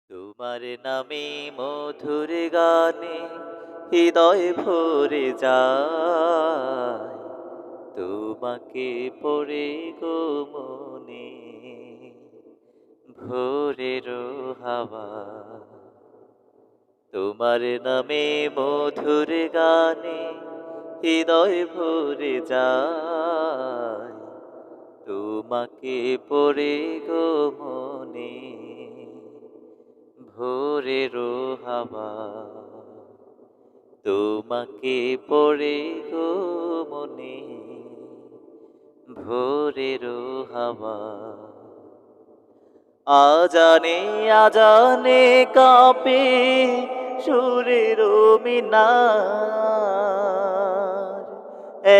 তোমার নামে মধুর গানে হৃদয় ভরে যায়। তোমাকে পড়ে গো মনে ভোরের হাওয়া। তোমার নামে মধুর গানে হৃদয় ভরে যায়। তোমাকে পড়ে গো মনে ভোরেরও হাওয়া। তোমাকে পড়ে গো মনে ভোরেরও হাওয়া। আজানে আজানে কাঁপে সুরের মিনার,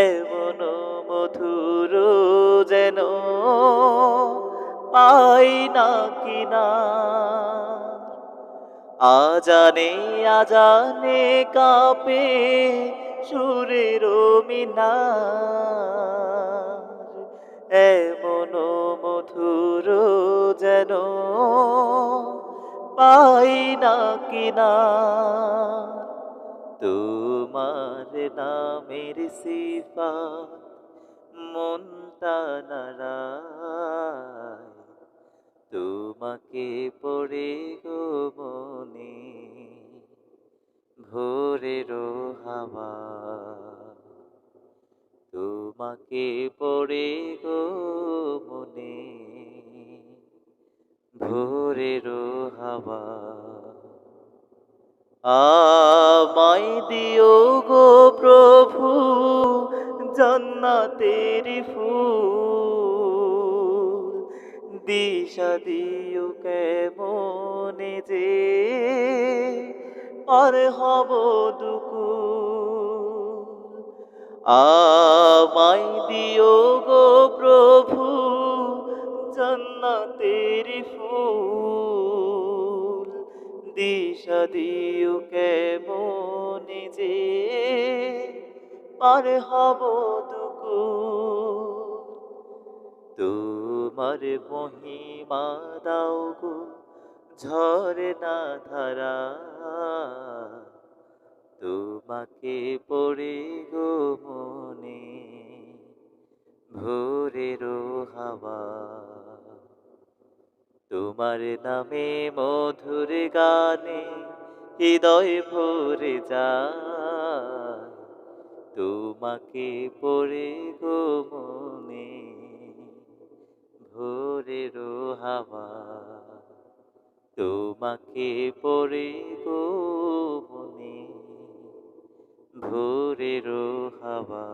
এমন মধুর যেন পাই না কিনার। আজানে আজানে কাঁপে সুরের মিনার, এমন মধুর যেন পাই না কিনার। তোমার নামের সিফাত মনটা নাড়ায়। তোমাকে পড়ে গো মনে ভোরেরও হাওয়া। তোমাকে পড়ে গো মনে ভোরেরও হাওয়া। আমায় দিও গো প্রভু জান্নাতের ফুল, দিশা দিও কেমনে যে পার হব দুকুল। আমায় দিও গো প্রভু জান্নাতের ফুল, দিশা দিও কেমনে যে পার হব দুকুল। তোমার মহিমা দাও গো ঝরনা ধারা, তোমাকে পড়ে গো মনে ভোরেরও হাওয়া। তোমার নামে মধুর গানে হৃদয় ভরে যায়। তোমাকে পড়ে গো মনে ভোরেরও হাওয়া। তোমাকে পড়ে গো মনে ভোরেরও হাওয়া।